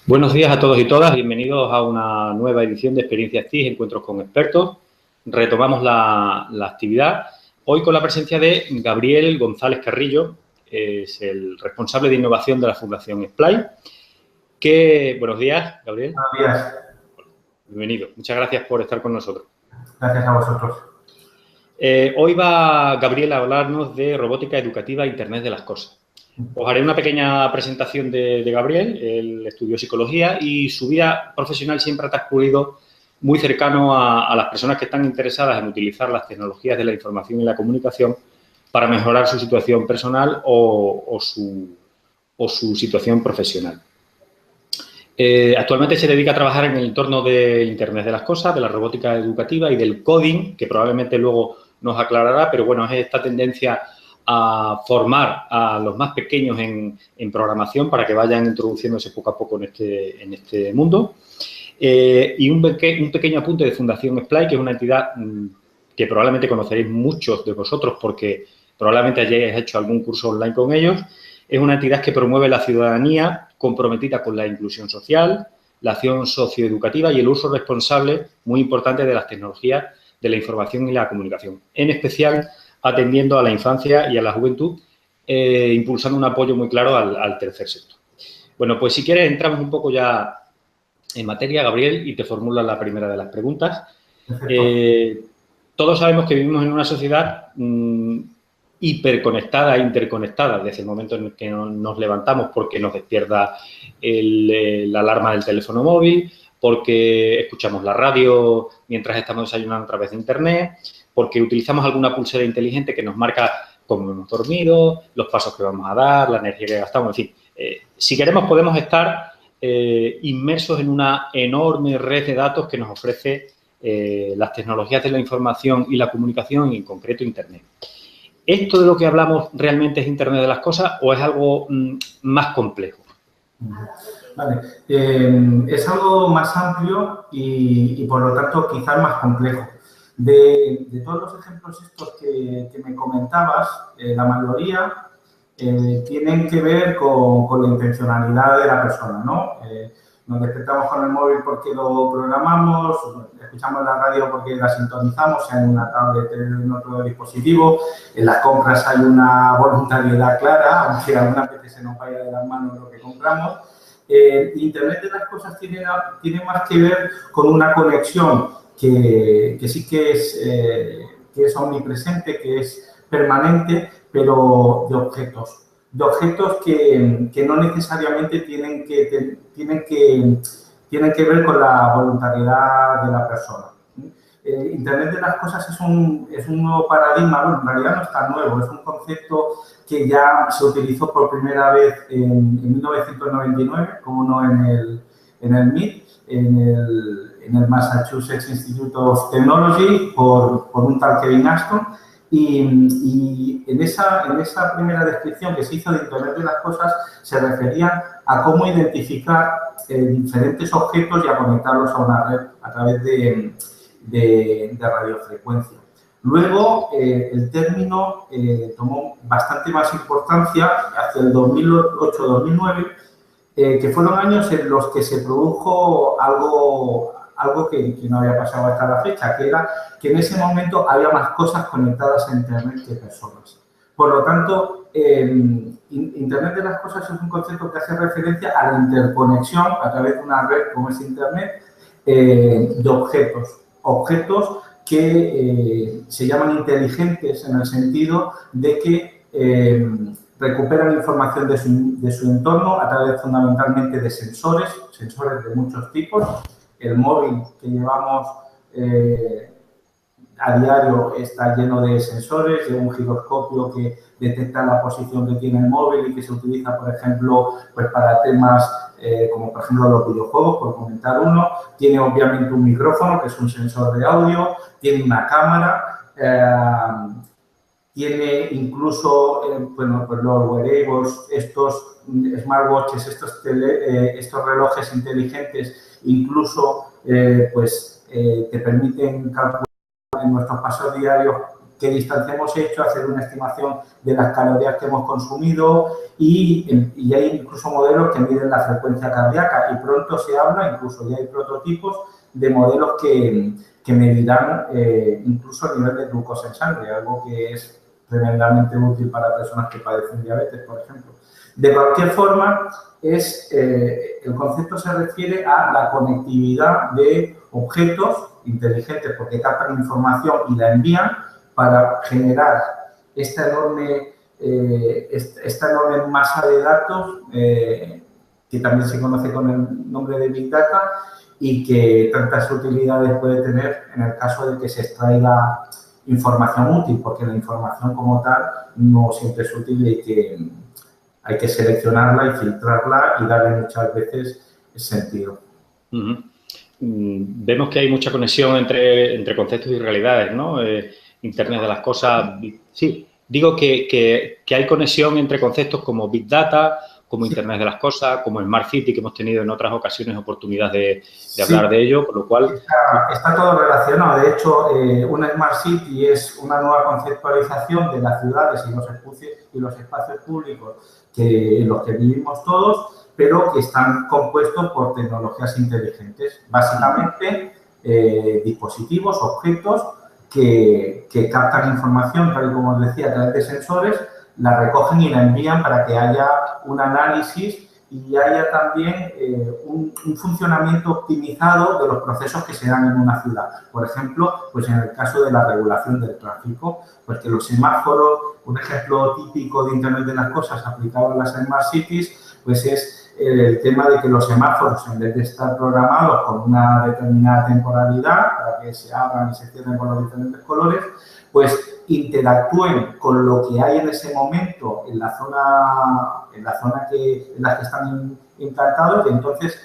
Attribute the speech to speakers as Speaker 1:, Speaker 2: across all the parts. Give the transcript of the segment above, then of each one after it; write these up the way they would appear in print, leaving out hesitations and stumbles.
Speaker 1: Buenos días a todos y todas, bienvenidos a una nueva edición de Experiencias TIC, Encuentros con Expertos. Retomamos la actividad, hoy con la presencia de Gabriel González Carrillo, es el responsable de innovación de la Fundación Splay. Buenos días, Gabriel.
Speaker 2: Buenos días.
Speaker 1: Bienvenido, muchas gracias por estar con nosotros.
Speaker 2: Gracias a vosotros.
Speaker 1: Hoy va Gabriel a hablarnos de robótica educativa e Internet de las cosas. Os haré una pequeña presentación de Gabriel. Él estudió psicología y su vida profesional siempre ha transcurrido muy cercano a las personas que están interesadas en utilizar las tecnologías de la información y la comunicación para mejorar su situación personal o su situación profesional. Actualmente se dedica a trabajar en el entorno del Internet de las cosas, de la robótica educativa y del coding, que probablemente luego nos aclarará, pero bueno, es esta tendencia a formar a los más pequeños en programación para que vayan introduciéndose poco a poco en este mundo. Y un pequeño apunte de Fundación Splay, que es una entidad que probablemente conoceréis muchos de vosotros porque probablemente hayáis hecho algún curso online con ellos. Es una entidad que promueve la ciudadanía comprometida con la inclusión social, la acción socioeducativa y el uso responsable, muy importante, de las tecnologías de la información y la comunicación, en especial atendiendo a la infancia y a la juventud, impulsando un apoyo muy claro al tercer sector. Bueno, pues si quieres entramos un poco ya en materia, Gabriel, y te formulo la primera de las preguntas. Todos sabemos que vivimos en una sociedad hiperconectada e interconectada desde el momento en el que nos levantamos porque nos despierta la alarma del teléfono móvil, porque escuchamos la radio mientras estamos desayunando a través de Internet, porque utilizamos alguna pulsera inteligente que nos marca cómo hemos dormido, los pasos que vamos a dar, la energía que gastamos, en fin. Si queremos podemos estar inmersos en una enorme red de datos que nos ofrece las tecnologías de la información y la comunicación, y en concreto Internet. ¿Esto de lo que hablamos realmente es Internet de las cosas o es algo más complejo?
Speaker 2: Vale. Es algo más amplio y por lo tanto quizás más complejo. De todos los ejemplos estos que me comentabas, la mayoría tienen que ver con la intencionalidad de la persona, ¿no? Nos despertamos con el móvil porque lo programamos, escuchamos la radio porque la sintonizamos, sea en una tablet o en otro dispositivo. En las compras hay una voluntariedad clara, aunque algunas veces se nos vaya de las manos lo que compramos. Internet de las cosas tiene más que ver con una conexión que sí que es omnipresente, que es permanente, pero de objetos. De objetos que no necesariamente tienen que ver con la voluntariedad de la persona. Internet de las cosas es un nuevo paradigma, bueno, en realidad no es tan nuevo, es un concepto que ya se utilizó por primera vez en 1999, como no en el MIT, en el Massachusetts Institute of Technology, por un tal Kevin Ashton. Y en esa primera descripción que se hizo de Internet de las cosas se referían a cómo identificar diferentes objetos y a conectarlos a una red a través de radiofrecuencia. Luego, el término tomó bastante más importancia hacia el 2008-2009, que fueron años en los que se produjo algo que no había pasado hasta la fecha, que era que en ese momento había más cosas conectadas a Internet que personas. Por lo tanto, Internet de las cosas es un concepto que hace referencia a la interconexión a través de una red como es Internet de objetos que se llaman inteligentes en el sentido de que recuperan información de su entorno a través fundamentalmente de sensores de muchos tipos. El móvil que llevamos a diario está lleno de sensores, de un giroscopio que detecta la posición que tiene el móvil y que se utiliza, por ejemplo, pues para temas como, por ejemplo, los videojuegos, por comentar uno. Tiene, obviamente, un micrófono, que es un sensor de audio, tiene una cámara, tiene incluso, bueno, pues los wearables, estos smartwatches, estos relojes inteligentes, incluso, te permiten calcular en nuestros pasos diarios qué distancia hemos hecho, hacer una estimación de las calorías que hemos consumido y hay incluso modelos que miden la frecuencia cardíaca y pronto se habla, incluso ya hay prototipos de modelos que medirán incluso el nivel de glucosa en sangre, algo que es tremendamente útil para personas que padecen diabetes, por ejemplo. De cualquier forma, el concepto se refiere a la conectividad de objetos inteligentes porque captan información y la envían para generar esta enorme masa de datos que también se conoce con el nombre de Big Data y que tantas utilidades puede tener en el caso de que se extraiga información útil, porque la información como tal no siempre es útil y hay que seleccionarla y filtrarla y darle muchas veces sentido.
Speaker 1: Vemos que hay mucha conexión entre conceptos y realidades, ¿no? Internet de las cosas. Sí, digo que hay conexión entre conceptos como Big Data, como Internet de las cosas, como Smart City, que hemos tenido en otras ocasiones oportunidad de hablar de ello, con lo cual...
Speaker 2: Está todo relacionado. De hecho, una Smart City es una nueva conceptualización de las ciudades y los espacios públicos en los que vivimos todos, pero que están compuestos por tecnologías inteligentes. Básicamente, dispositivos, objetos que captan información, tal y como os decía, a través de sensores, la recogen y la envían para que haya un análisis y haya también un funcionamiento optimizado de los procesos que se dan en una ciudad. Por ejemplo, pues en el caso de la regulación del tráfico, pues que los semáforos, un ejemplo típico de Internet de las Cosas aplicado en las Smart Cities, pues es el tema de que los semáforos, en vez de estar programados con una determinada temporalidad, para que se abran y se cierren con los diferentes colores, pues interactúen con lo que hay en ese momento en la zona en la que están implantados y entonces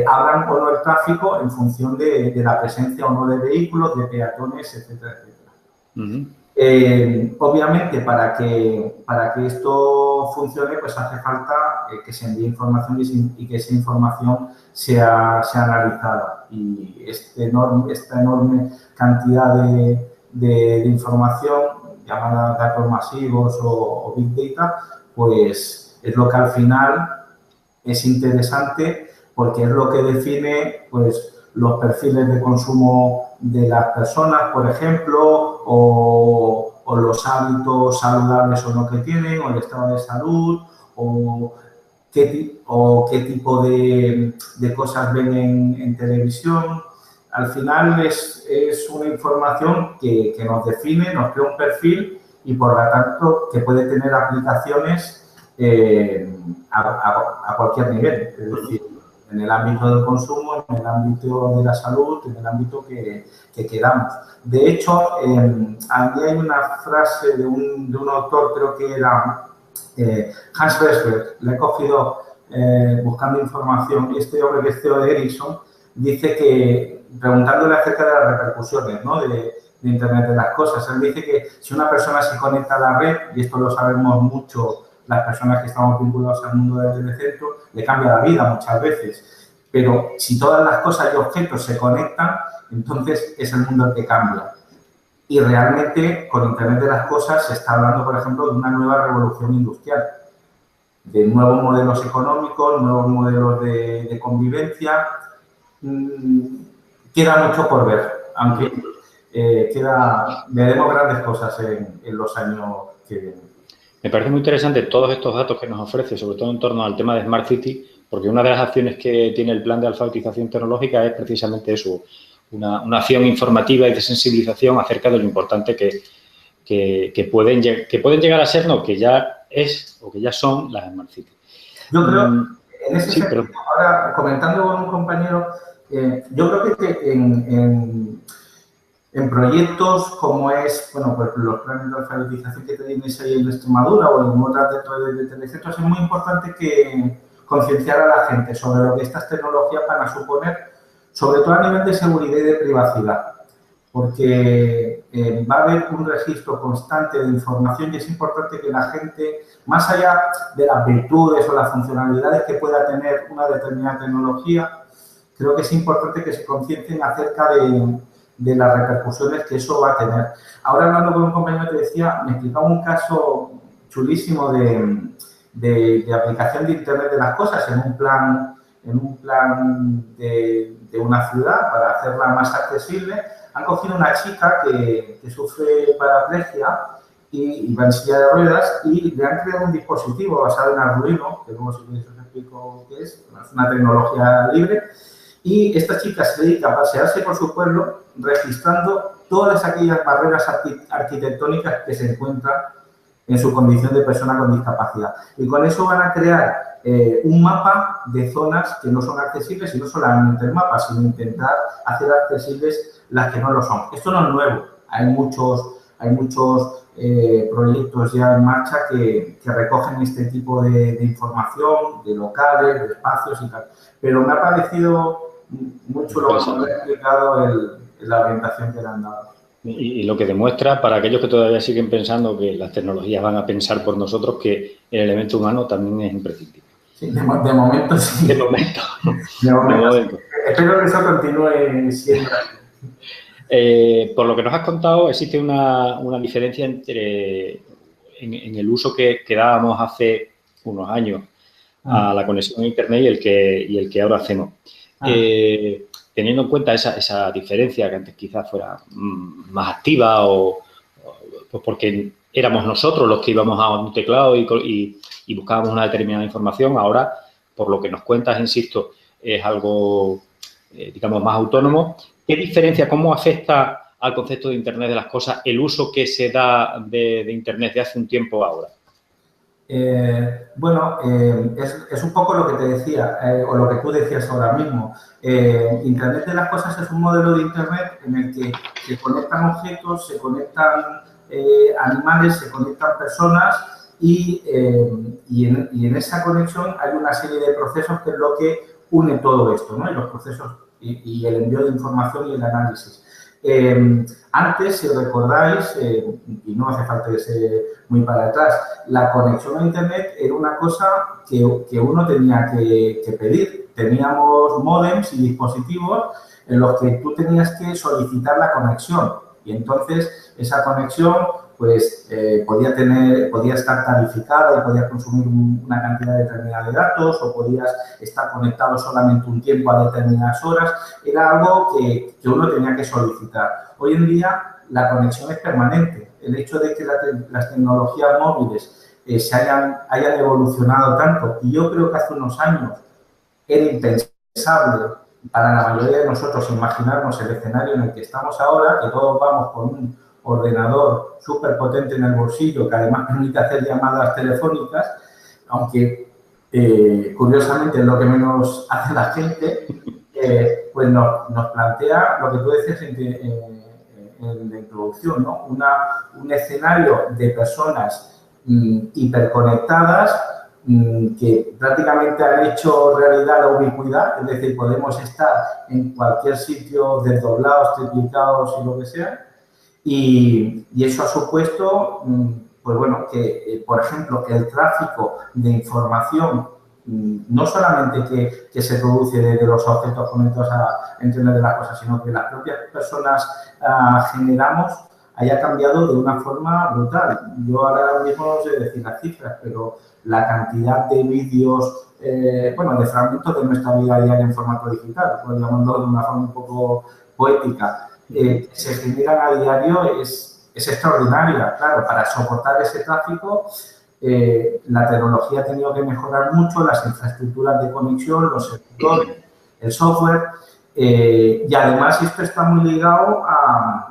Speaker 2: abran o no el tráfico en función de la presencia o no de vehículos, de peatones, etcétera, etcétera. Obviamente, para que esto funcione, pues hace falta que se envíe información y que esa información sea analizada. Y esta enorme cantidad de información, llamada datos masivos o Big Data, pues es lo que al final es interesante porque es lo que define pues, los perfiles de consumo de las personas, por ejemplo, o los hábitos saludables o no que tienen, o el estado de salud, o qué tipo de cosas ven en televisión. Al final es una información que nos define, nos crea un perfil y, por lo tanto, que puede tener aplicaciones a cualquier nivel. Es decir, en el ámbito del consumo, en el ámbito de la salud, en el ámbito que queramos. De hecho, aquí hay una frase de un autor, creo que era Hans Vestberg, le he cogido buscando información, este hombre que es CEO de Ericsson, dice que, preguntándole acerca de las repercusiones, ¿no?, de Internet de las Cosas, él dice que si una persona se conecta a la red, y esto lo sabemos mucho las personas que estamos vinculados al mundo del telecentro, le cambia la vida muchas veces. Pero si todas las cosas y objetos se conectan, entonces es el mundo el que cambia. Y realmente, con Internet de las Cosas, se está hablando, por ejemplo, de una nueva revolución industrial, de nuevos modelos económicos, nuevos modelos de convivencia. Queda mucho por ver, aunque veremos grandes cosas en los años que vienen.
Speaker 1: Me parece muy interesante todos estos datos que nos ofrece, sobre todo en torno al tema de Smart City, porque una de las acciones que tiene el plan de alfabetización tecnológica es precisamente eso, una acción informativa y de sensibilización acerca de lo importante que pueden llegar a ser, no, que ya es o que ya son las Smart City.
Speaker 2: Yo creo, en ese sentido, ahora comentando con un compañero, yo creo que en proyectos como es, bueno, pues los planes de alfabetización que tenéis ahí en Extremadura o en otras dentro de telecentros, es muy importante que concienciar a la gente sobre lo que estas tecnologías van a suponer, sobre todo a nivel de seguridad y de privacidad, porque va a haber un registro constante de información y es importante que la gente, más allá de las virtudes o las funcionalidades que pueda tener una determinada tecnología, creo que es importante que se conciencien acerca de las repercusiones que eso va a tener. Ahora, hablando con un compañero, te decía, me explicaba un caso chulísimo de aplicación de Internet de las cosas en un plan de una ciudad para hacerla más accesible. Han cogido una chica que sufre paraplegia y va en silla de ruedas y le han creado un dispositivo basado en Arduino, que luego si queréis os explico qué es una tecnología libre, y esta chica se dedica a pasearse por su pueblo registrando todas aquellas barreras arquitectónicas que se encuentran en su condición de persona con discapacidad. Y con eso van a crear un mapa de zonas que no son accesibles, y no solamente el mapa, sino intentar hacer accesibles las que no lo son. Esto no es nuevo, hay muchos proyectos ya en marcha que recogen este tipo de información, de locales, de espacios y tal. Pero me ha parecido muy chulo cuando he explicado la orientación que le han dado.
Speaker 1: Y lo que demuestra, para aquellos que todavía siguen pensando que las tecnologías van a pensar por nosotros, que el elemento humano también es imprescindible.
Speaker 2: Sí, de momento sí.
Speaker 1: De momento.
Speaker 2: Sí. Espero que eso continúe siempre.
Speaker 1: Por lo que nos has contado, existe una diferencia en el uso que dábamos hace unos años a la conexión a Internet y el que ahora hacemos. Teniendo en cuenta esa diferencia, que antes quizás fuera más activa pues porque éramos nosotros los que íbamos a un teclado y buscábamos una determinada información, ahora, por lo que nos cuentas, insisto, es algo, digamos, más autónomo. ¿Qué diferencia, cómo afecta al concepto de Internet de las cosas el uso que se da de Internet de hace un tiempo a ahora?
Speaker 2: Es un poco lo que te decía, o lo que tú decías ahora mismo. Internet de las cosas es un modelo de Internet en el que se conectan objetos, se conectan animales, se conectan personas y en esa conexión hay una serie de procesos que es lo que une todo esto, ¿no? Y los procesos y el envío de información y el análisis. Antes, si recordáis, y no hace falta irse muy para atrás, la conexión a Internet era una cosa que uno tenía que pedir. Teníamos módems y dispositivos en los que tú tenías que solicitar la conexión y entonces esa conexión pues podía estar tarificada y podía consumir una cantidad determinada de datos o podías estar conectado solamente un tiempo a determinadas horas. Era algo que uno tenía que solicitar. Hoy en día la conexión es permanente. El hecho de que las tecnologías móviles hayan evolucionado tanto, y yo creo que hace unos años era impensable para la mayoría de nosotros imaginarnos el escenario en el que estamos ahora, que todos vamos con un ordenador súper potente en el bolsillo que además permite hacer llamadas telefónicas, aunque curiosamente es lo que menos hace la gente, pues nos plantea lo que tú decías en la introducción, ¿no? Un escenario de personas hiperconectadas que prácticamente han hecho realidad la ubicuidad, es decir, podemos estar en cualquier sitio desdoblados, triplicados y lo que sea. Y eso ha supuesto, pues bueno, que, por ejemplo, el tráfico de información, no solamente que se produce desde los objetos conectados a Internet de las cosas, sino que las propias personas generamos, haya cambiado de una forma brutal. Yo ahora mismo no sé decir las cifras, pero la cantidad de vídeos, de fragmentos de nuestra vida diaria en formato digital, por llamarlo de una forma un poco poética, se generan a diario es extraordinaria. Claro, para soportar ese tráfico, la tecnología ha tenido que mejorar mucho, las infraestructuras de conexión, los servidores, el software, y además esto está muy ligado a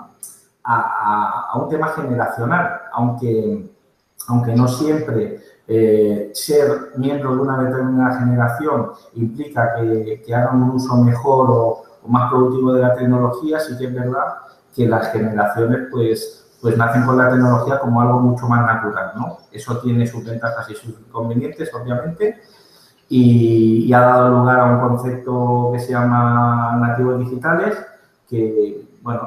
Speaker 2: un tema generacional, aunque no siempre ser miembro de una determinada generación implica que hagan un uso mejor o más productivo de la tecnología. Sí que es verdad que las generaciones pues nacen con la tecnología como algo mucho más natural, ¿no? Eso tiene sus ventajas y sus inconvenientes, obviamente, y ha dado lugar a un concepto que se llama nativos digitales, que, bueno,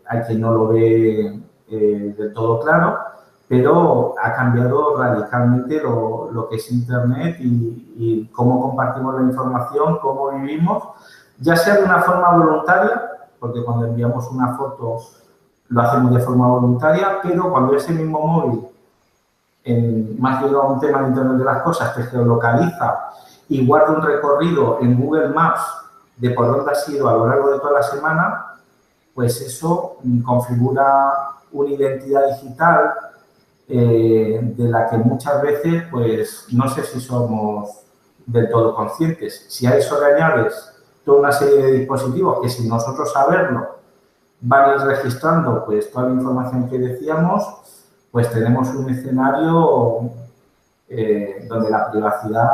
Speaker 2: hay quien no lo ve del todo claro, pero ha cambiado radicalmente lo que es Internet y cómo compartimos la información, cómo vivimos, ya sea de una forma voluntaria porque cuando enviamos una foto lo hacemos de forma voluntaria, pero cuando ese mismo móvil, más llegado a un tema de Internet de las Cosas, te geolocaliza y guarda un recorrido en Google Maps de por dónde has ido a lo largo de toda la semana, pues eso configura una identidad digital de la que muchas veces, pues, no sé si somos del todo conscientes. Si a eso le añades toda una serie de dispositivos que sin nosotros saberlo van a ir registrando, pues, toda la información que decíamos, pues tenemos un escenario donde la privacidad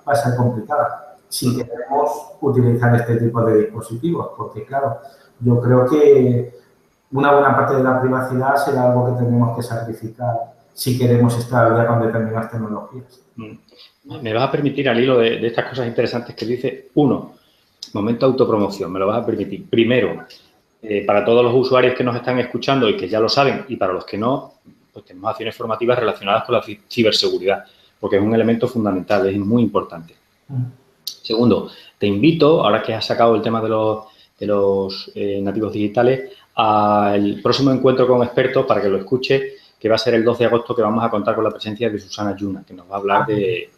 Speaker 2: va a ser complicada si queremos utilizar este tipo de dispositivos, porque, claro, yo creo que una buena parte de la privacidad será algo que tenemos que sacrificar si queremos estar al día con determinadas tecnologías.
Speaker 1: Me vas a permitir, al hilo de estas cosas interesantes que dice, uno, momento de autopromoción, me lo vas a permitir. Primero, para todos los usuarios que nos están escuchando y que ya lo saben, y para los que no, pues tenemos acciones formativas relacionadas con la ciberseguridad, porque es un elemento fundamental, es muy importante. Segundo, te invito, ahora que has sacado el tema de los nativos digitales, al próximo encuentro con expertos, para que lo escuche, que va a ser el 2 de agosto, que vamos a contar con la presencia de Susana Yuna, que nos va a hablar de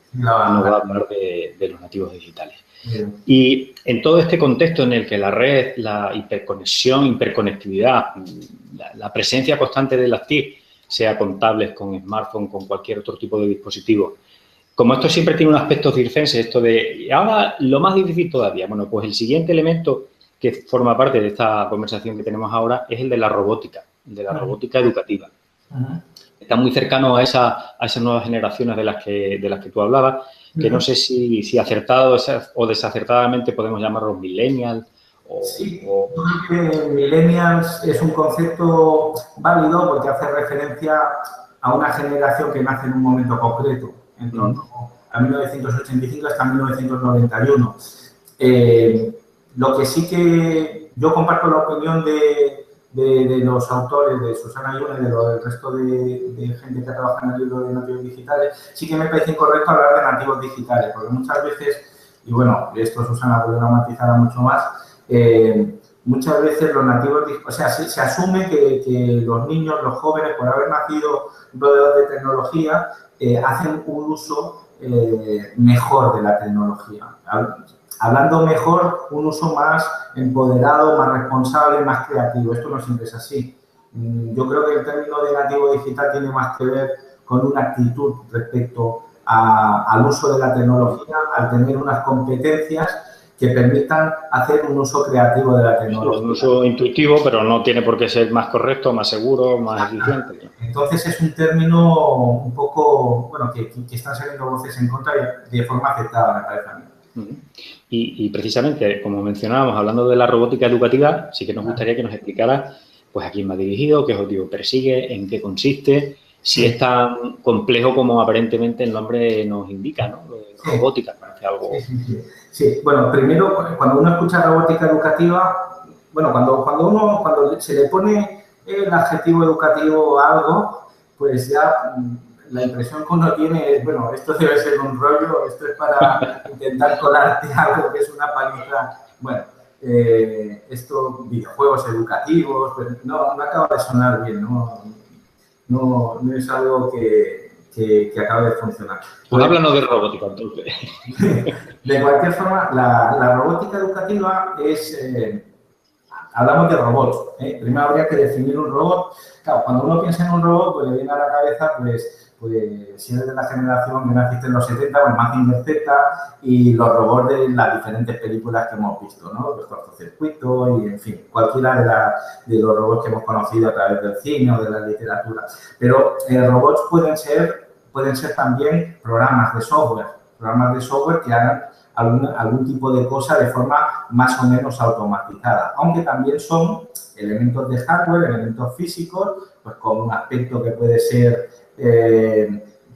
Speaker 1: los nativos digitales. Y en todo este contexto en el que la red, la hiperconexión, hiperconectividad, la presencia constante de las TIC, sea con tablets, con smartphone, con cualquier otro tipo de dispositivo, como esto siempre tiene un aspecto circense, esto de, y ahora lo más difícil todavía, bueno, pues el siguiente elemento que forma parte de esta conversación que tenemos ahora es el de la robótica, robótica educativa. Está muy cercano a esas nuevas generaciones de las que tú hablabas, que no sé si acertado o desacertadamente podemos llamarlos millennials.
Speaker 2: Sí, yo creo que millennials es un concepto válido porque hace referencia a una generación que nace en un momento concreto, en torno a 1985 hasta 1991. Lo que sí que yo comparto la opinión de los autores, de Susana Yuna y del resto de gente que trabaja en el libro de nativos digitales, sí que me parece incorrecto hablar de nativos digitales, porque muchas veces, y bueno, esto Susana puede dramatizar mucho más, muchas veces los nativos, o sea, se asume que los niños, los jóvenes, por haber nacido rodeados de tecnología, hacen un uso mejor de la tecnología. Hablando mejor, un uso más empoderado, más responsable, más creativo. Esto no siempre es así. Yo creo que el término de nativo digital tiene más que ver con una actitud respecto al uso de la tecnología, al tener unas competencias que permitan hacer un uso creativo de la tecnología.
Speaker 1: Un uso intuitivo, pero no tiene por qué ser más correcto, más seguro, más eficiente.
Speaker 2: Entonces, es un término un poco, bueno, que están saliendo voces en contra de forma aceptada, me parece a mí.
Speaker 1: Y precisamente, como mencionábamos, hablando de la robótica educativa, sí que nos gustaría que nos explicara pues a quién va dirigido, qué objetivo persigue, en qué consiste, si es tan complejo como aparentemente el nombre nos indica, ¿no? Robótica, parece algo...
Speaker 2: Sí, bueno, primero, cuando uno escucha robótica educativa, bueno, cuando se le pone el adjetivo educativo a algo, pues ya la impresión que uno tiene es, bueno, esto debe ser un rollo, esto es para intentar colarte algo que es una paliza. Bueno, esto, videojuegos educativos, pero no acaba de sonar bien, no es algo que acabe de funcionar.
Speaker 1: Pues háblanos de robótica, entonces.
Speaker 2: De cualquier forma, la robótica educativa es... hablamos de robots. Primero habría que definir un robot. Claro, cuando uno piensa en un robot, pues le viene a la cabeza, pues si eres de la generación que naciste en los 70, pues Mazinger Z y los robots de las diferentes películas que hemos visto, ¿no? Los cortocircuitos y, en fin, cualquiera de los robots que hemos conocido a través del cine o de la literatura. Pero robots pueden ser también programas de software que hagan algún tipo de cosa de forma más o menos automatizada, aunque también son elementos de hardware, elementos físicos, pues con un aspecto que puede ser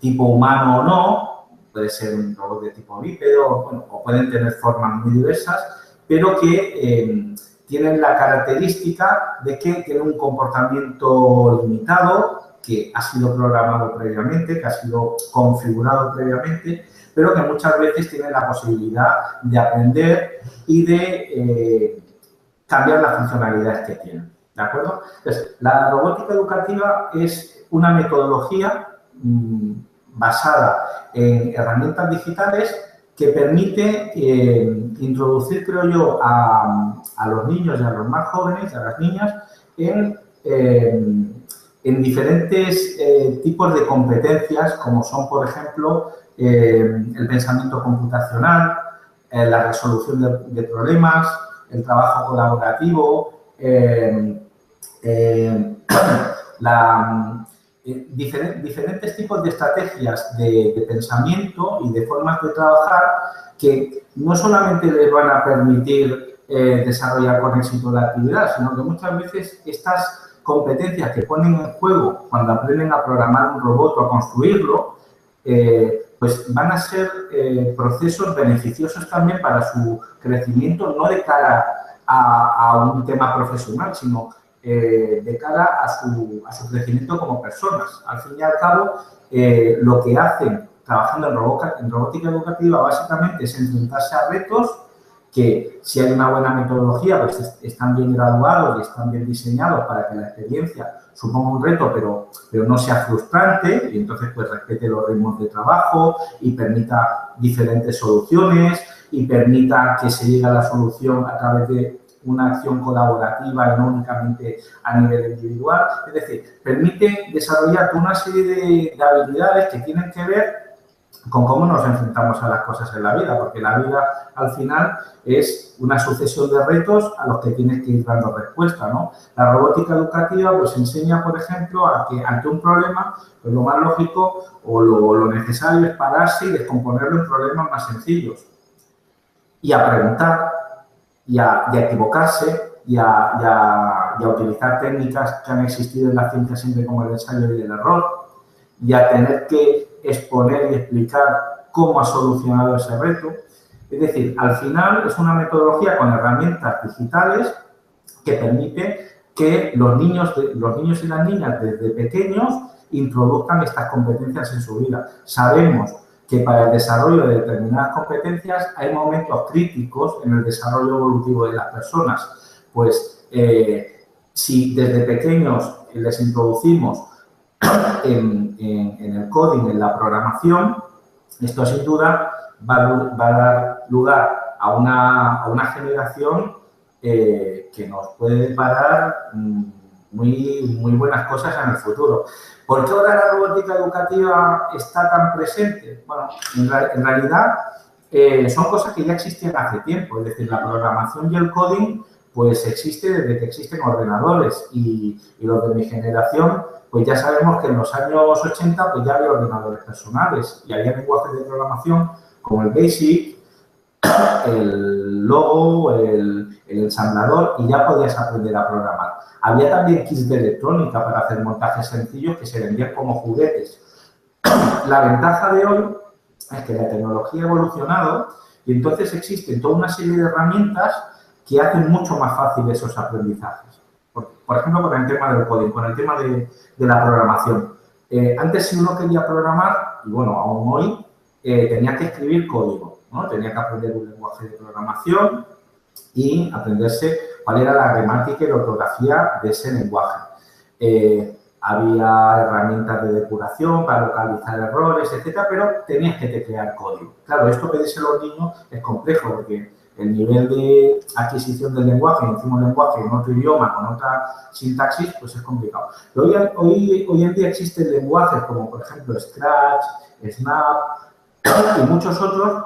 Speaker 2: tipo humano o no, puede ser un robot de tipo bípedo, bueno, o pueden tener formas muy diversas, pero que tienen la característica de que tienen un comportamiento limitado, que ha sido programado previamente, que ha sido configurado previamente, pero que muchas veces tienen la posibilidad de aprender y de cambiar las funcionalidades que tienen, ¿de acuerdo? Entonces, la robótica educativa es una metodología basada en herramientas digitales que permite introducir, creo yo, a los niños y a los más jóvenes, a las niñas, en diferentes tipos de competencias, como son, por ejemplo, el pensamiento computacional, la resolución de problemas, el trabajo colaborativo, diferentes tipos de estrategias de pensamiento y de formas de trabajar que no solamente les van a permitir desarrollar con éxito la actividad, sino que muchas veces estas competencias que ponen en juego cuando aprenden a programar un robot o a construirlo, pues van a ser procesos beneficiosos también para su crecimiento, no de cara a un tema profesional, sino de cara a su crecimiento como personas. Al fin y al cabo, lo que hacen trabajando en robótica educativa básicamente es enfrentarse a retos que, si hay una buena metodología, pues están bien graduados y están bien diseñados para que la experiencia suponga un reto, pero no sea frustrante, y entonces pues respete los ritmos de trabajo y permita diferentes soluciones y permita que se llegue a la solución a través de una acción colaborativa y no únicamente a nivel individual. Es decir, permite desarrollar una serie de habilidades que tienen que ver con cómo nos enfrentamos a las cosas en la vida, porque la vida al final es una sucesión de retos a los que tienes que ir dando respuesta, ¿no? La robótica educativa pues enseña, por ejemplo, a que ante un problema, pues lo más lógico o lo necesario es pararse y descomponerlo en problemas más sencillos y a preguntar y a equivocarse y a utilizar técnicas que han existido en la ciencia siempre como el ensayo y el error y a tener que exponer y explicar cómo ha solucionado ese reto. Es decir, al final es una metodología con herramientas digitales que permite que los niños y las niñas desde pequeños introduzcan estas competencias en su vida. Sabemos que para el desarrollo de determinadas competencias hay momentos críticos en el desarrollo evolutivo de las personas. Pues si desde pequeños les introducimos en el coding, en la programación, esto sin duda va a dar lugar a una generación que nos puede deparar muy buenas cosas en el futuro. ¿Por qué ahora la robótica educativa está tan presente? Bueno, en realidad son cosas que ya existían hace tiempo, es decir, la programación y el coding pues existe desde que existen ordenadores y los de mi generación pues ya sabemos que en los años 80 pues ya había ordenadores personales y había lenguajes de programación como el BASIC, el Logo, el ensamblador y ya podías aprender a programar. Había también kits de electrónica para hacer montajes sencillos que se vendían como juguetes. La ventaja de hoy es que la tecnología ha evolucionado y entonces existen toda una serie de herramientas que hacen mucho más fácil esos aprendizajes. Por ejemplo, con el tema del código, con el tema de la programación. Antes, si uno quería programar, y bueno, aún hoy, tenía que escribir código, ¿no? Tenía que aprender un lenguaje de programación y aprenderse cuál era la gramática y la ortografía de ese lenguaje. Había herramientas de depuración para localizar errores, etcétera, pero tenías que teclear código. Claro, esto pedírselo a los niños es complejo porque el nivel de adquisición del lenguaje, encima un lenguaje en otro idioma, con otra sintaxis, pues es complicado. Pero hoy en día existen lenguajes como, por ejemplo, Scratch, Snap y muchos otros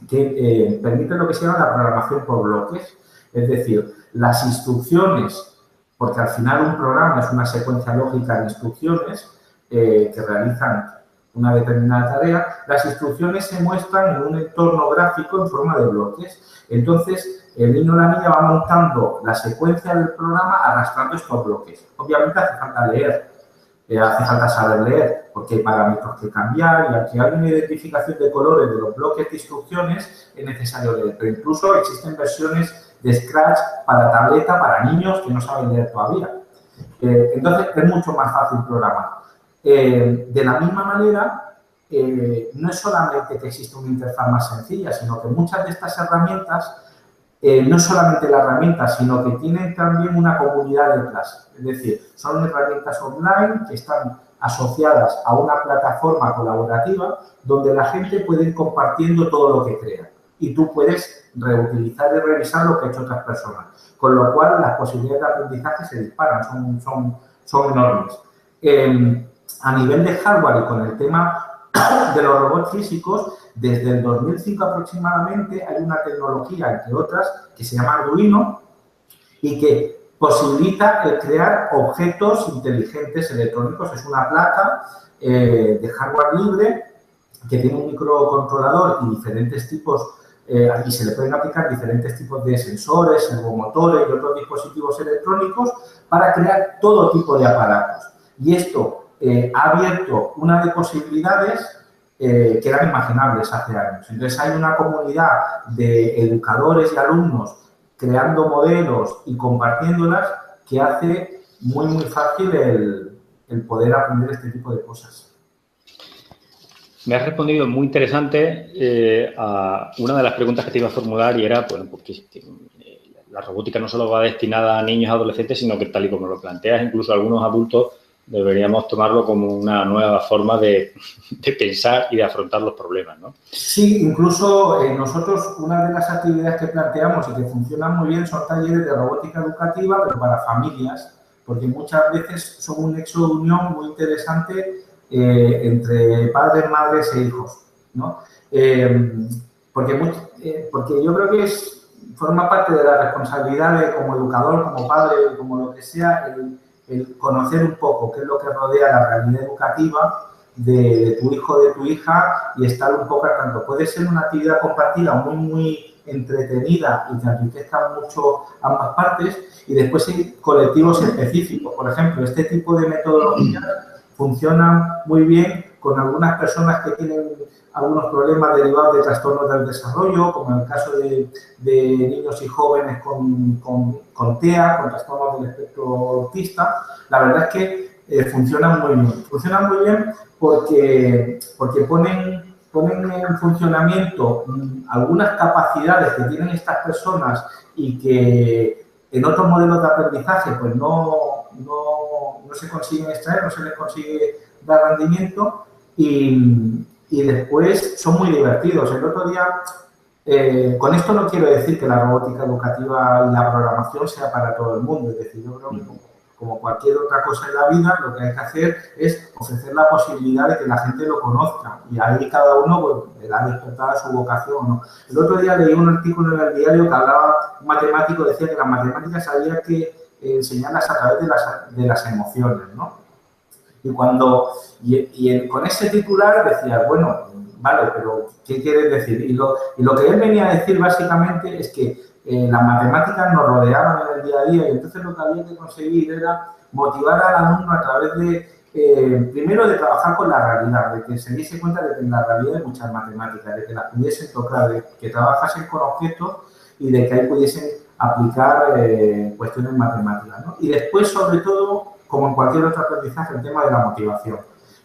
Speaker 2: que permiten lo que se llama la programación por bloques. Es decir, las instrucciones, porque al final un programa es una secuencia lógica de instrucciones que realizan una determinada tarea, las instrucciones se muestran en un entorno gráfico en forma de bloques. Entonces, el niño o la niña va montando la secuencia del programa arrastrando estos bloques. Obviamente hace falta leer, hace falta saber leer, porque hay parámetros que cambiar y aquí hay una identificación de colores de los bloques de instrucciones, es necesario leer. Pero incluso existen versiones de Scratch para tableta, para niños que no saben leer todavía. Entonces, es mucho más fácil programar. De la misma manera, no es solamente que existe una interfaz más sencilla, sino que muchas de estas herramientas no solamente la herramienta, sino que tienen también una comunidad detrás. Es decir, son herramientas online que están asociadas a una plataforma colaborativa donde la gente puede ir compartiendo todo lo que crea y tú puedes reutilizar y revisar lo que han hecho otras personas. Con lo cual, las posibilidades de aprendizaje se disparan, son enormes. A nivel de hardware y con el tema de los robots físicos, desde el 2005 aproximadamente hay una tecnología, entre otras, que se llama Arduino y que posibilita el crear objetos inteligentes electrónicos. Es una placa de hardware libre que tiene un microcontrolador y diferentes tipos, y se le pueden aplicar diferentes tipos de sensores, servomotores y otros dispositivos electrónicos para crear todo tipo de aparatos. Y esto ha abierto una de posibilidades que eran imaginables hace años. Entonces, hay una comunidad de educadores y alumnos creando modelos y compartiéndolas que hace muy fácil el poder aprender este tipo de cosas.
Speaker 1: Me has respondido muy interesante a una de las preguntas que te iba a formular y era, bueno, porque la robótica no solo va destinada a niños y adolescentes, sino que tal y como lo planteas, incluso algunos adultos deberíamos tomarlo como una nueva forma de pensar y de afrontar los problemas, ¿no?
Speaker 2: Sí, incluso nosotros una de las actividades que planteamos y que funcionan muy bien son talleres de robótica educativa, pero para familias, porque muchas veces son un nexo de unión muy interesante entre padres, madres e hijos, ¿no? Porque yo creo que forma parte de la responsabilidad de, como educador, como padre, como lo que sea, el conocer un poco qué es lo que rodea la realidad educativa de tu hijo o de tu hija y estar un poco al tanto. Puede ser una actividad compartida muy entretenida y que enriquezca mucho ambas partes, y después hay colectivos específicos. Por ejemplo, este tipo de metodologías funcionan muy bien con algunas personas que tienen algunos problemas derivados de trastornos del desarrollo, como en el caso de niños y jóvenes con TEA, con trastornos del espectro autista. La verdad es que funcionan muy bien. Funcionan muy bien porque ponen en funcionamiento algunas capacidades que tienen estas personas y que en otros modelos de aprendizaje pues no se consiguen extraer, no se les consigue dar rendimiento y después son muy divertidos. El otro día, con esto no quiero decir que la robótica educativa y la programación sea para todo el mundo, es decir, yo creo que como cualquier otra cosa en la vida, lo que hay que hacer es ofrecer la posibilidad de que la gente lo conozca y ahí cada uno pues, le da despertada su vocación, ¿no? El otro día leí un artículo en el diario que hablaba, un matemático decía que las matemáticas había que enseñarlas a través de las emociones, ¿no? Con ese titular decía, bueno, vale, pero ¿qué quieres decir? Y lo que él venía a decir básicamente es que las matemáticas nos rodeaban en el día a día y entonces lo que había que conseguir era motivar al alumno a través de, primero, de trabajar con la realidad, de que se diese cuenta de que en la realidad hay muchas matemáticas, de que las pudiesen tocar, de que trabajasen con objetos y de que ahí pudiesen aplicar cuestiones matemáticas, ¿no? Y después, sobre todo, como en cualquier otro aprendizaje, el tema de la motivación.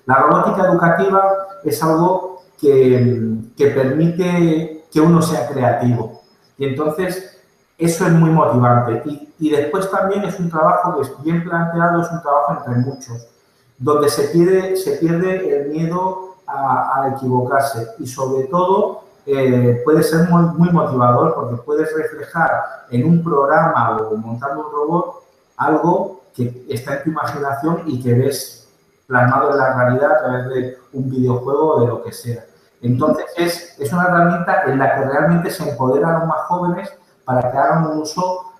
Speaker 2: La robótica educativa es algo que permite que uno sea creativo y entonces eso es muy motivante. Y después también es un trabajo que es bien planteado, es un trabajo entre muchos, donde se pierde el miedo a equivocarse y sobre todo puede ser muy motivador porque puedes reflejar en un programa o montando un robot algo que está en tu imaginación y que ves plasmado en la realidad a través de un videojuego o de lo que sea. Entonces, es una herramienta en la que realmente se empodera a los más jóvenes para que hagan un uso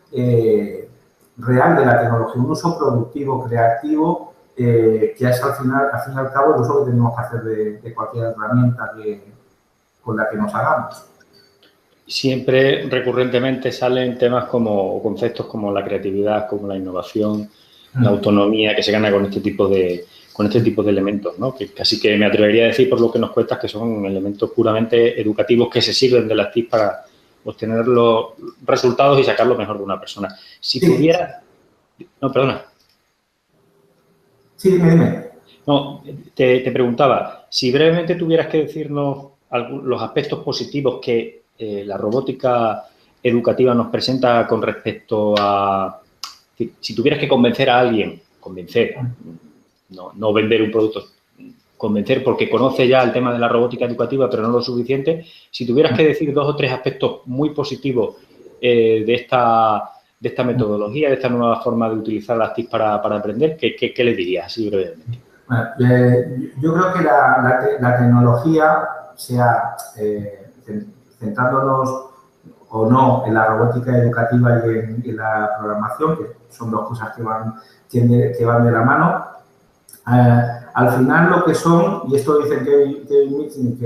Speaker 2: real de la tecnología, un uso productivo, creativo, que es al fin y al cabo el uso que tenemos que hacer de cualquier herramienta con la que nos hagamos.
Speaker 1: Siempre, recurrentemente, salen temas o conceptos como la creatividad, como la innovación, la autonomía que se gana con este tipo de elementos, ¿no? Que casi que me atrevería a decir, por lo que nos cuentas, que son elementos puramente educativos que se sirven de las TIC para obtener los resultados y sacar lo mejor de una persona. Si pudiera... No, perdona.
Speaker 2: Sí, dime.
Speaker 1: No, te preguntaba, si brevemente tuvieras que decirnos los aspectos positivos que la robótica educativa nos presenta con respecto a, si tuvieras que convencer a alguien, no vender un producto, convencer porque conoce ya el tema de la robótica educativa, pero no lo suficiente, si tuvieras que decir 2 o 3 aspectos muy positivos de esta metodología, de esta nueva forma de utilizar las TIC para aprender, ¿qué le dirías así brevemente?
Speaker 2: Bueno, yo creo que la tecnología, sea centrándonos o no en la robótica educativa y en la programación, que son 2 cosas que van de la mano, al final lo que son, y esto dice Kevin Mitnick,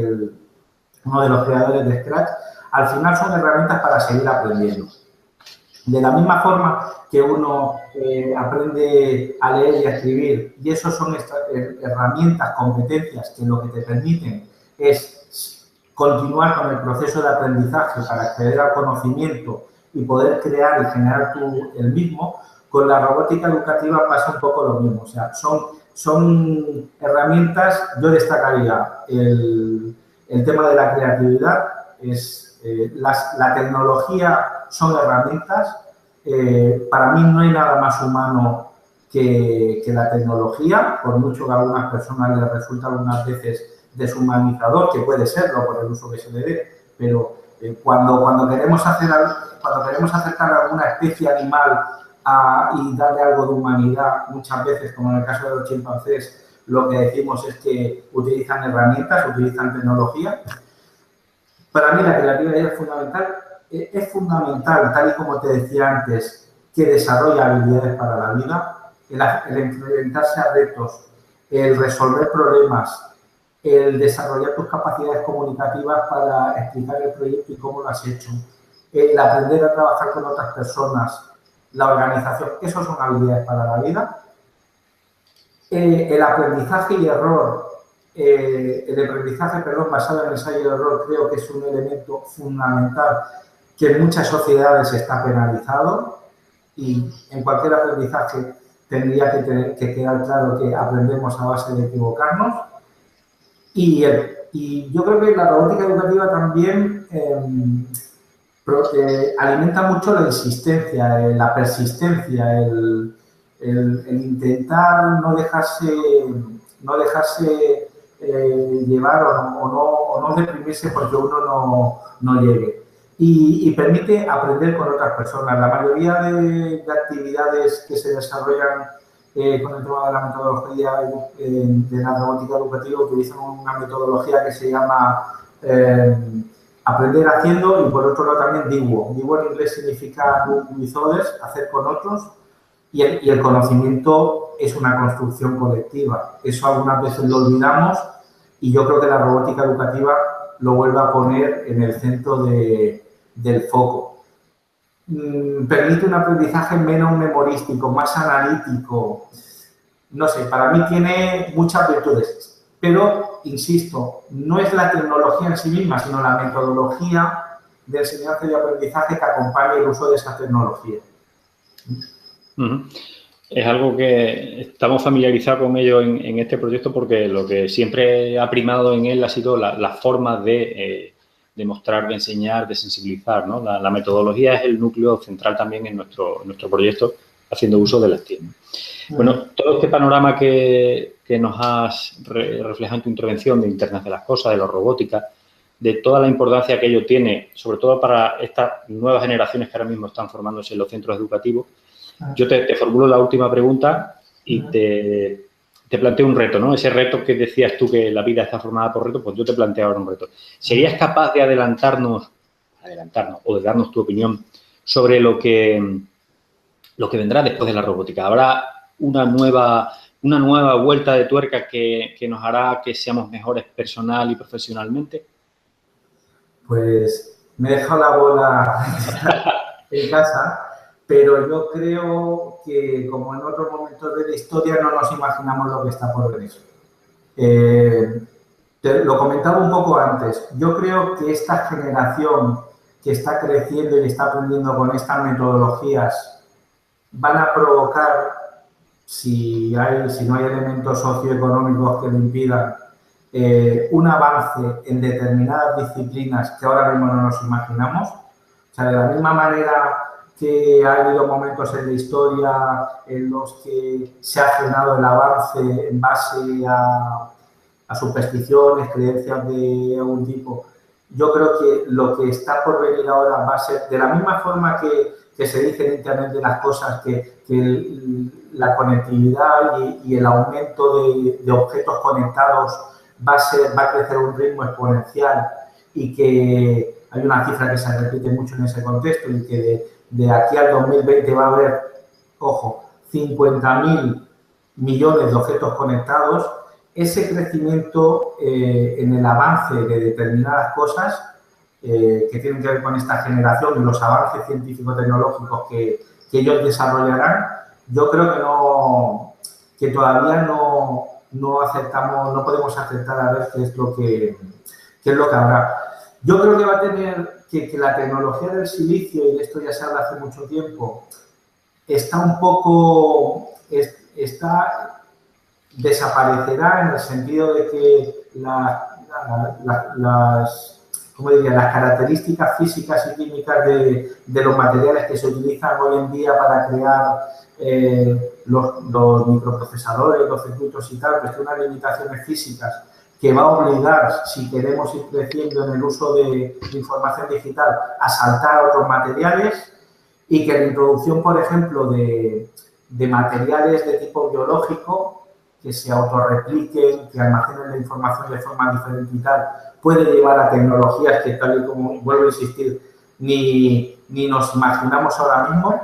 Speaker 2: uno de los creadores de Scratch, al final son herramientas para seguir aprendiendo. De la misma forma que uno aprende a leer y a escribir, y eso son herramientas, competencias que lo que te permiten es continuar con el proceso de aprendizaje para acceder al conocimiento y poder crear y generar tú el mismo, con la robótica educativa pasa un poco lo mismo. O sea, son herramientas, yo destacaría el tema de la creatividad, la tecnología son herramientas. Para mí no hay nada más humano que la tecnología, por mucho que a algunas personas les resulta algunas veces deshumanizador, que puede serlo por el uso que se le dé, pero cuando queremos acercar a alguna especie animal y darle algo de humanidad, muchas veces, como en el caso de los chimpancés, lo que decimos es que utilizan herramientas, utilizan tecnología. Para mí la creatividad es fundamental, tal y como te decía antes, que desarrolla habilidades para la vida, el enfrentarse a retos, el resolver problemas, el desarrollar tus capacidades comunicativas para explicar el proyecto y cómo lo has hecho, el aprender a trabajar con otras personas, la organización, esos son habilidades para la vida. El aprendizaje y error, basado en ensayo y error, creo que es un elemento fundamental que en muchas sociedades está penalizado, y en cualquier aprendizaje tendría que quedar claro que aprendemos a base de equivocarnos. Y yo creo que la robótica educativa también alimenta mucho la insistencia, la persistencia, el intentar no dejarse llevar o no deprimirse porque uno no llegue. Y permite aprender con otras personas. La mayoría de actividades que se desarrollan con el tema de la metodología de la robótica educativa utilizan una metodología que se llama aprender haciendo, y por otro lado también DIWO. DIWO en inglés significa do with others, hacer con otros, y el conocimiento es una construcción colectiva. Eso algunas veces lo olvidamos y yo creo que la robótica educativa lo vuelve a poner en el centro del foco. Permite un aprendizaje menos memorístico, más analítico. No sé, para mí tiene muchas virtudes, pero, insisto, no es la tecnología en sí misma, sino la metodología de enseñanza y aprendizaje que acompaña el uso de esa tecnología.
Speaker 1: Es algo que estamos familiarizados con ello en este proyecto, porque lo que siempre ha primado en él ha sido la forma de mostrar, de enseñar, de sensibilizar, ¿no? La metodología es el núcleo central también en nuestro proyecto, haciendo uso de las TIC. Bueno, todo este panorama que nos has reflejado en tu intervención de Internet de las Cosas, de la robótica, de toda la importancia que ello tiene, sobre todo para estas nuevas generaciones que ahora mismo están formándose en los centros educativos, yo te formulo la última pregunta y te planteo un reto, ¿no? Ese reto que decías tú, que la vida está formada por retos, pues yo te planteo ahora un reto. ¿Serías capaz de adelantarnos o de darnos tu opinión sobre lo que vendrá después de la robótica? ¿Habrá una nueva vuelta de tuerca que nos hará que seamos mejores personal y profesionalmente?
Speaker 2: Pues me he dejado la bola en casa, pero yo creo que, como en otros momentos de la historia, no nos imaginamos lo que está por venir. Te lo comentaba un poco antes. Yo creo que esta generación que está creciendo y está aprendiendo con estas metodologías van a provocar, si no hay elementos socioeconómicos que lo impidan, un avance en determinadas disciplinas que ahora mismo no nos imaginamos. O sea, de la misma manera que ha habido momentos en la historia en los que se ha frenado el avance en base a supersticiones, creencias de algún tipo. Yo creo que lo que está por venir ahora va a ser, de la misma forma que se dice en Internet de las cosas, que la conectividad y el aumento de objetos conectados va a crecer a un ritmo exponencial y que hay una cifra que se repite mucho en ese contexto y que de aquí al 2020 va a haber, ojo, 50.000 millones de objetos conectados. Ese crecimiento en el avance de determinadas cosas que tienen que ver con esta generación y los avances científico-tecnológicos que ellos desarrollarán, yo creo que todavía no aceptamos, no podemos aceptar a ver qué es lo que habrá. Yo creo que va a tener que la tecnología del silicio, y de esto ya se habla hace mucho tiempo, desaparecerá en el sentido de que las características físicas y químicas de los materiales que se utilizan hoy en día para crear los microprocesadores, los circuitos y tal, pues tienen unas limitaciones físicas que va a obligar, si queremos ir creciendo en el uso de información digital, a saltar a otros materiales, y que la introducción, por ejemplo, de materiales de tipo biológico que se autorrepliquen, que almacenen la información de forma diferente y tal, puede llevar a tecnologías que, tal y como vuelvo a insistir, ni nos imaginamos ahora mismo.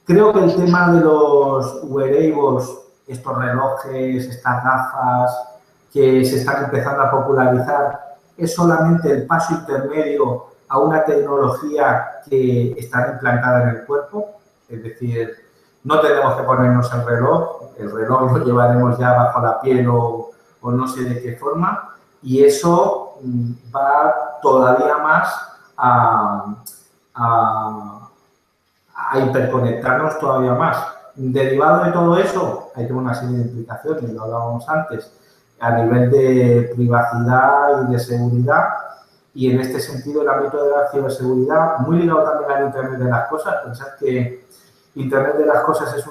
Speaker 2: Creo que el tema de los wearables, estos relojes, estas gafas que se están empezando a popularizar, es solamente el paso intermedio a una tecnología que estará implantada en el cuerpo. Es decir, no tenemos que ponernos el reloj lo llevaremos ya bajo la piel o no sé de qué forma, y eso va todavía más a hiperconectarnos todavía más. Derivado de todo eso, hay toda una serie de implicaciones, lo hablábamos antes, a nivel de privacidad y de seguridad, y en este sentido el ámbito de la ciberseguridad, muy ligado también al Internet de las cosas. Pensad que Internet de las cosas es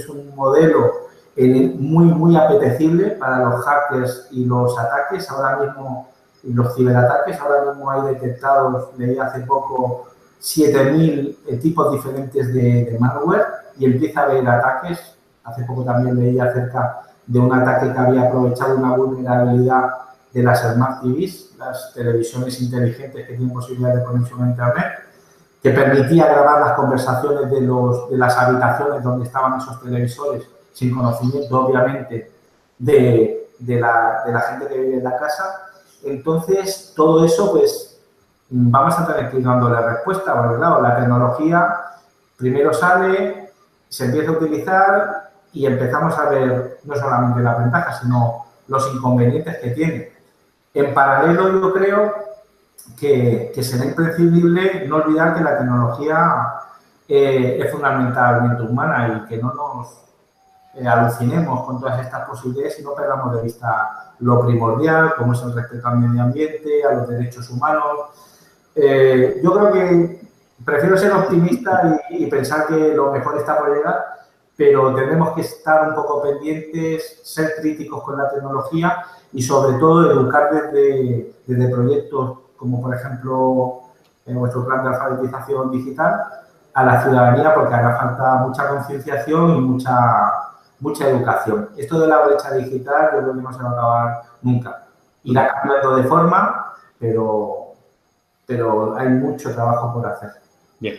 Speaker 2: un modelo muy apetecible para los hackers y los ataques. Ahora mismo, los ciberataques, ahora mismo hay detectados, leí hace poco, 7.000 tipos diferentes de malware, y empieza a haber ataques. Hace poco también leí acerca de un ataque que había aprovechado una vulnerabilidad de las Smart TVs, las televisiones inteligentes que tienen posibilidad de conexión a Internet, que permitía grabar las conversaciones de las habitaciones donde estaban esos televisores, sin conocimiento, obviamente, de la gente que vive en la casa. Entonces, todo eso, pues, vamos a tener que ir dando la respuesta, porque, claro, la tecnología primero sale, se empieza a utilizar y empezamos a ver no solamente las ventajas, sino los inconvenientes que tiene. En paralelo, yo creo que será imprescindible no olvidar que la tecnología es fundamentalmente humana y que no nos alucinemos con todas estas posibilidades y no perdamos de vista lo primordial, como es el respeto al medio ambiente, a los derechos humanos. Yo creo que prefiero ser optimista y pensar que lo mejor está por llegar, pero tenemos que estar un poco pendientes, ser críticos con la tecnología y, sobre todo, educar desde proyectos como, por ejemplo, en nuestro plan de alfabetización digital a la ciudadanía, porque hará falta mucha concienciación y mucha educación. Esto de la brecha digital yo creo que no se va a acabar nunca. Irá cambiando de forma, pero hay mucho trabajo por hacer.
Speaker 1: Bien.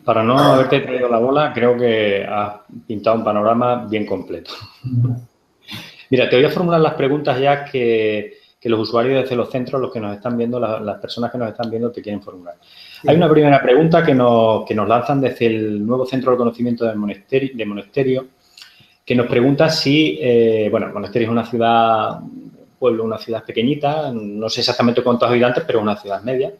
Speaker 1: Para no haberte traído la bola, creo que has pintado un panorama bien completo. Mira, te voy a formular las preguntas ya que los usuarios desde los centros, los que nos están viendo, las personas que nos están viendo, te quieren formular. Sí. Hay una primera pregunta que nos lanzan desde el nuevo Centro de Conocimiento de Monasterio, que nos pregunta si, bueno, Monasterio es una ciudad, un pueblo, una ciudad pequeñita, no sé exactamente cuántos habitantes, pero es una ciudad media.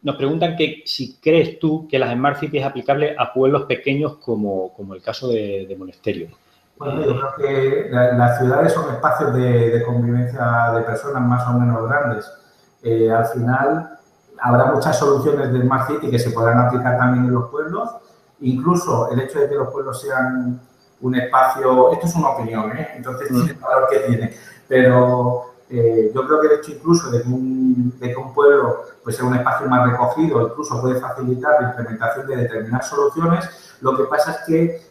Speaker 1: Nos preguntan que si crees tú que las Smart City es aplicable a pueblos pequeños como el caso de Monasterio.
Speaker 2: Bueno, yo creo que las ciudades son espacios de convivencia de personas más o menos grandes. Al final, habrá muchas soluciones de Smart City que se podrán aplicar también en los pueblos. Incluso el hecho de que los pueblos sean un espacio, esto es una opinión, entonces tiene el valor que tiene, pero yo creo que el hecho incluso de que un pueblo pues, sea un espacio más recogido, incluso puede facilitar la implementación de determinadas soluciones. Lo que pasa es que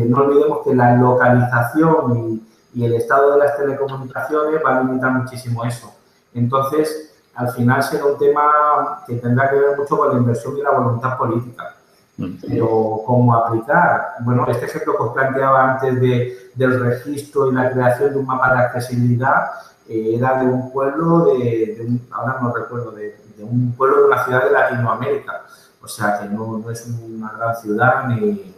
Speaker 2: no olvidemos que la localización y el estado de las telecomunicaciones va a limitar muchísimo eso. Entonces, al final será un tema que tendrá que ver mucho con la inversión y la voluntad política. Pero cómo aplicar, bueno, este ejemplo que os planteaba antes del registro y la creación de un mapa de accesibilidad era de un pueblo ahora no recuerdo, de un pueblo de una ciudad de Latinoamérica. O sea, que no es una gran ciudad ni...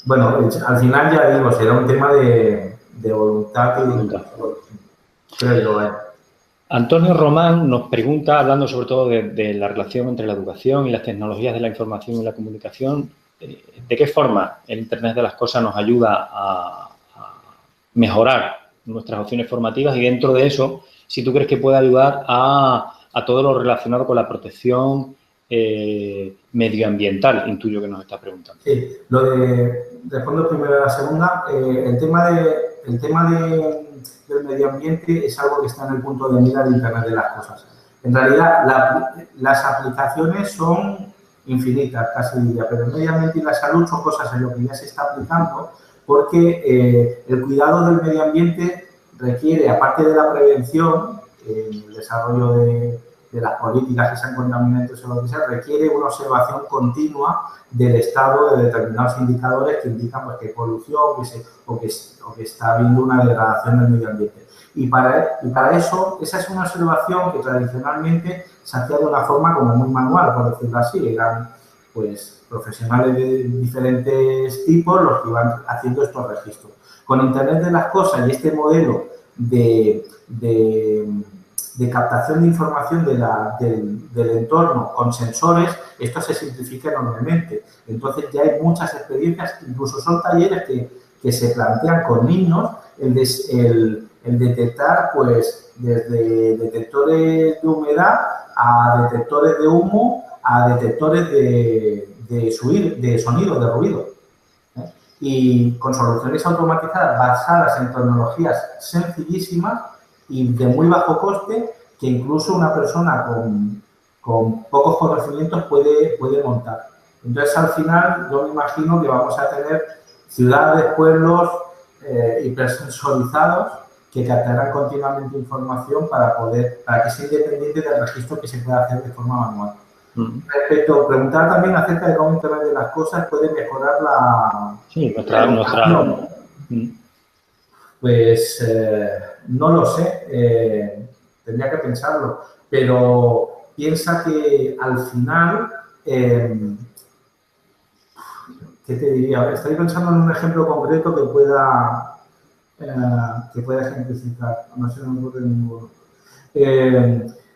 Speaker 2: Bueno, al final ya digo, será un tema de voluntad y de... Creo yo,
Speaker 1: Antonio Román nos pregunta, hablando sobre todo de la relación entre la educación y las tecnologías de la información y la comunicación, ¿de qué forma el Internet de las cosas nos ayuda a mejorar nuestras opciones formativas? Y dentro de eso, si tú crees que puede ayudar a todo lo relacionado con la protección medioambiental, intuyo que nos está preguntando.
Speaker 2: Sí, respondo primero a la segunda. El tema del medio ambiente es algo que está en el punto de mira de Internet de las cosas. En realidad, las aplicaciones son infinitas, casi diría, pero el medio ambiente y la salud son cosas en lo que ya se está aplicando porque el cuidado del medio ambiente requiere, aparte de la prevención, el desarrollo de las políticas que sean contaminantes o lo que sea, requiere una observación continua del estado de determinados indicadores que indican pues, que hay polución o que está habiendo una degradación del medio ambiente. Y para eso, esa es una observación que tradicionalmente se hacía de una forma como muy manual, por decirlo así. Eran pues, profesionales de diferentes tipos los que iban haciendo estos registros. Con Internet de las cosas y este modelo de captación de información del entorno con sensores, esto se simplifica enormemente. Entonces, ya hay muchas experiencias, incluso son talleres que se plantean con niños, el detectar, pues, desde detectores de humedad a detectores de humo, a detectores de sonido, de ruido. Y con soluciones automatizadas basadas en tecnologías sencillísimas y de muy bajo coste que incluso una persona con pocos conocimientos puede montar. Entonces, al final, yo me imagino que vamos a tener ciudades, pueblos hipersensorizados que captarán continuamente información para que sea independiente del registro que se pueda hacer de forma manual. Respecto, preguntar también acerca de cómo Internet de las cosas puede mejorar nuestra Pues no lo sé, tendría que pensarlo, pero piensa que al final, ¿qué te diría? Estoy pensando en un ejemplo concreto que pueda ejemplificar, no se me ocurre ninguno.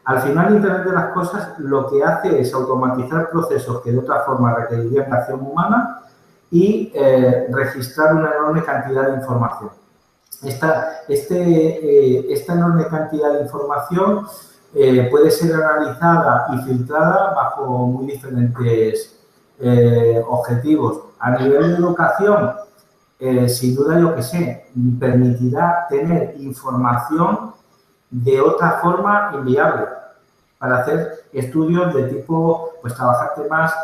Speaker 2: Al final, Internet de las cosas lo que hace es automatizar procesos que de otra forma requerirían de acción humana y registrar una enorme cantidad de información. Esta enorme cantidad de información puede ser analizada y filtrada bajo muy diferentes objetivos. A nivel de educación, sin duda, yo que sé, permitirá tener información de otra forma inviable para hacer estudios de tipo, pues trabajar temas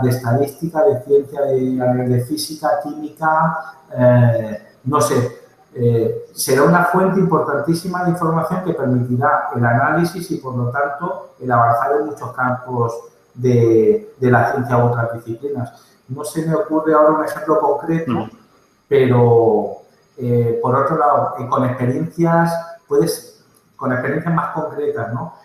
Speaker 2: de estadística, de ciencia, de física, química, no sé. Será una fuente importantísima de información que permitirá el análisis y, por lo tanto, el avanzar en muchos campos de la ciencia u otras disciplinas. No se me ocurre ahora un ejemplo concreto, pero, por otro lado, con experiencias más concretas, ¿no?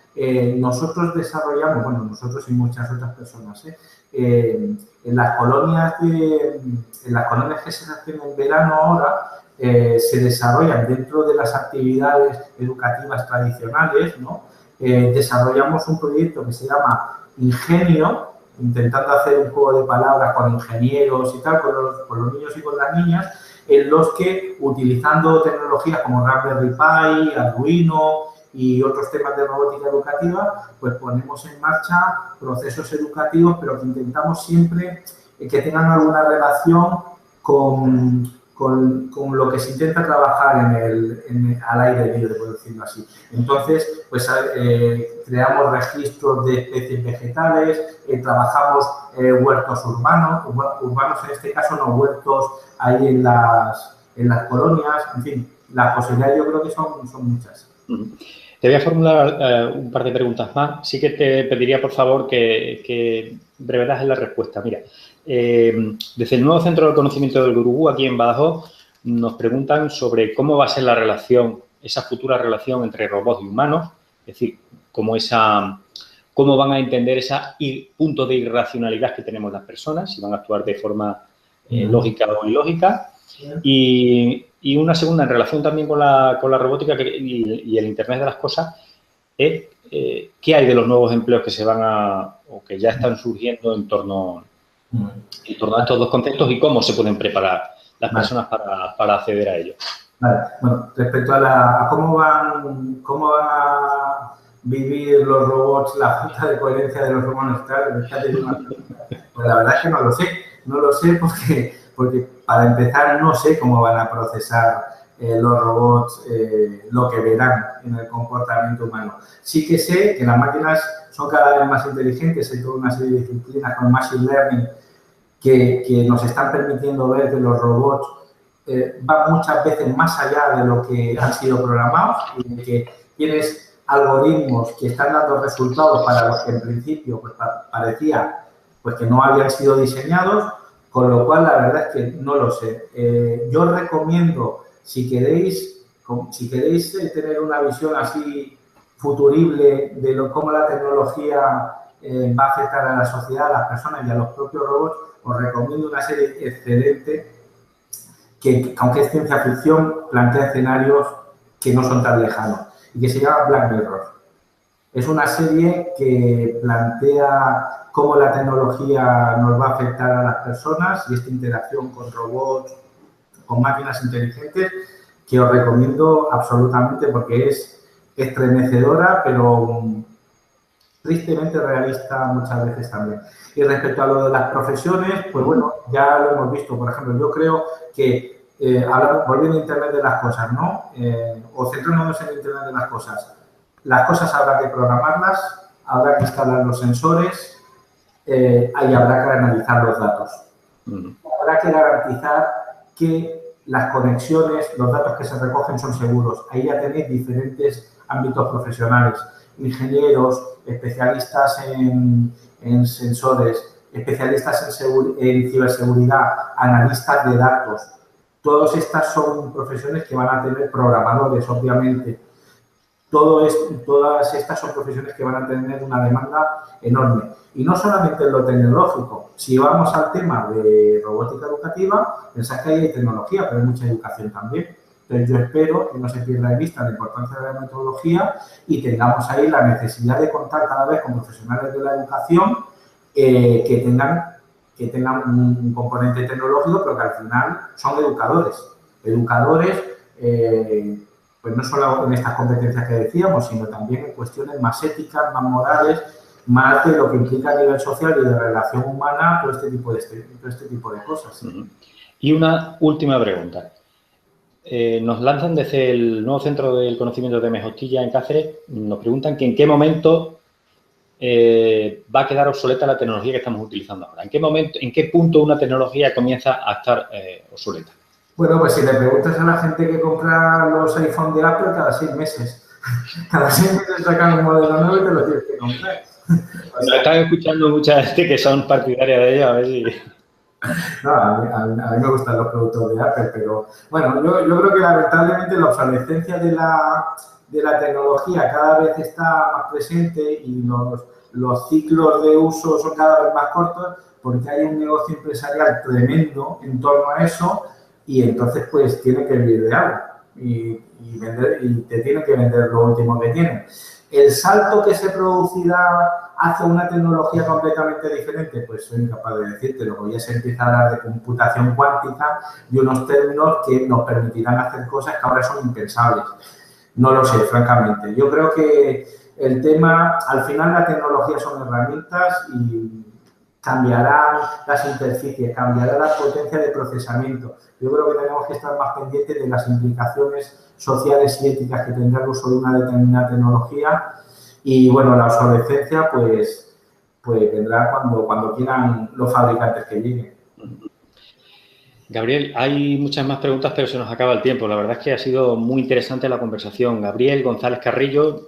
Speaker 2: Nosotros desarrollamos, bueno, nosotros y muchas otras personas, en las colonias que se hacen en verano ahora, se desarrollan dentro de las actividades educativas tradicionales, ¿no? Desarrollamos un proyecto que se llama Ingenio, intentando hacer un juego de palabras con ingenieros y tal, con los niños y con las niñas, en los que, utilizando tecnologías como Raspberry Pi, Arduino y otros temas de robótica educativa, pues ponemos en marcha procesos educativos, pero que intentamos siempre que tengan alguna relación con lo que se intenta trabajar al aire libre, por decirlo así. Entonces, pues creamos registros de especies vegetales, trabajamos huertos urbanos en este caso, no huertos ahí en las colonias, en fin, las posibilidades yo creo que son muchas.
Speaker 1: Te voy a formular un par de preguntas más. Sí que te pediría, por favor, que brevedad en la respuesta. Mira, desde el nuevo Centro del Conocimiento del Gurugú, aquí en Badajoz, nos preguntan sobre cómo va a ser la relación, esa futura relación entre robots y humanos, es decir, cómo van a entender ese punto de irracionalidad que tenemos las personas, si van a actuar de forma lógica o ilógica. Y una segunda, en relación también con la robótica y el Internet de las cosas, es qué hay de los nuevos empleos que se van o que ya están surgiendo en torno a estos dos conceptos y cómo se pueden preparar las personas para acceder a ellos.
Speaker 2: Vale. Bueno, respecto a cómo van a vivir los robots la falta de coherencia de los humanos, pues la verdad es que no lo sé porque para empezar no sé cómo van a procesar los robots lo que verán en el comportamiento humano. Sí que sé que las máquinas son cada vez más inteligentes, hay toda una serie de disciplinas con Machine Learning que nos están permitiendo ver que los robots van muchas veces más allá de lo que han sido programados y de que tienes algoritmos que están dando resultados para los que en principio pues, parecía pues, que no habían sido diseñados, con lo cual la verdad es que no lo sé. Yo recomiendo, si queréis tener una visión así futurible de cómo la tecnología va a afectar a la sociedad, a las personas y a los propios robots, os recomiendo una serie excelente que, aunque es ciencia ficción, plantea escenarios que no son tan lejanos y que se llama Black Mirror. Es una serie que plantea cómo la tecnología nos va a afectar a las personas y esta interacción con robots, con máquinas inteligentes, que os recomiendo absolutamente porque es estremecedora, pero tristemente realista muchas veces también. Y respecto a lo de las profesiones, pues bueno, ya lo hemos visto. Por ejemplo, yo creo que, volviendo a Internet de las cosas, ¿no? O centrándonos en Internet de las cosas habrá que programarlas, habrá que instalar los sensores y habrá que analizar los datos. Habrá que garantizar que las conexiones, los datos que se recogen son seguros. Ahí ya tenéis diferentes ámbitos profesionales, ingenieros, especialistas en sensores, especialistas en ciberseguridad, analistas de datos. Todas estas son profesiones que van a tener programadores, obviamente. Todas estas son profesiones que van a tener una demanda enorme. Y no solamente en lo tecnológico. Si vamos al tema de robótica educativa, pensad que hay tecnología, pero hay mucha educación también. Entonces, yo espero que no se pierda de vista la importancia de la metodología y tengamos ahí la necesidad de contar cada vez con profesionales de la educación que tengan un componente tecnológico, pero que al final son educadores. Educadores, pues no solo en estas competencias que decíamos, sino también en cuestiones más éticas, más morales, más de lo que implica a nivel social y de relación humana, todo este tipo de cosas.
Speaker 1: Y una última pregunta. Nos lanzan desde el nuevo Centro del Conocimiento de Mejostilla en Cáceres, nos preguntan que en qué momento va a quedar obsoleta la tecnología que estamos utilizando ahora. ¿En qué punto una tecnología comienza a estar obsoleta?
Speaker 2: Bueno, pues si le preguntas a la gente que compra los iPhone de Apple cada 6 meses. Cada 6 meses sacan un modelo nuevo y te lo tienes que comprar.
Speaker 1: Nos están escuchando mucha gente que son partidarias de ello, a ver si...
Speaker 2: No, a mí me gustan los productos de Apple, pero bueno, yo creo que lamentablemente la obsolescencia de la tecnología cada vez está más presente y los ciclos de uso son cada vez más cortos porque hay un negocio empresarial tremendo en torno a eso y entonces pues tiene que vivir de algo y te tiene que vender lo último que tiene. El salto que se producirá hacia una tecnología completamente diferente, pues soy incapaz de decírtelo, porque ya se empieza a hablar de computación cuántica y unos términos que nos permitirán hacer cosas que ahora son impensables. No lo sé, francamente. Yo creo que el tema, al final la tecnología son herramientas y cambiarán las interfaces, cambiará la potencia de procesamiento. Yo creo que tenemos que estar más pendientes de las implicaciones sociales y éticas que tendrá el uso de una determinada tecnología y, bueno, la obsolescencia, pues vendrá cuando quieran los fabricantes que lleguen.
Speaker 1: Gabriel, hay muchas más preguntas, pero se nos acaba el tiempo. La verdad es que ha sido muy interesante la conversación. Gabriel González Carrillo,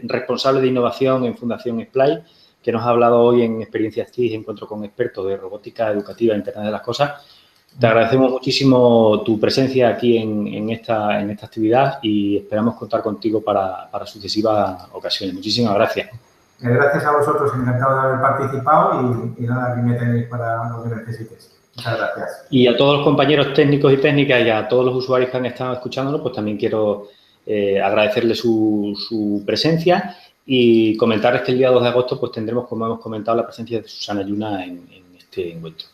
Speaker 1: responsable de innovación en Fundación Splay, que nos ha hablado hoy en Experiencias TIC, Encuentro con Expertos de Robótica Educativa e Internet de las Cosas. Te agradecemos muchísimo tu presencia aquí en esta actividad y esperamos contar contigo para sucesivas ocasiones. Muchísimas gracias.
Speaker 2: Gracias a vosotros, encantado de haber participado y nada, aquí me tenéis para lo que necesites. Muchas gracias.
Speaker 1: Y a todos los compañeros técnicos y técnicas y a todos los usuarios que han estado escuchándonos, pues también quiero agradecerles su presencia y comentarles que el día 2 de agosto pues tendremos, como hemos comentado, la presencia de Susana Yuna en este encuentro.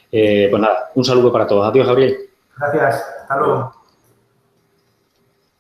Speaker 1: Pues nada, un saludo para todos. Adiós, Gabriel.
Speaker 2: Gracias. Hasta luego.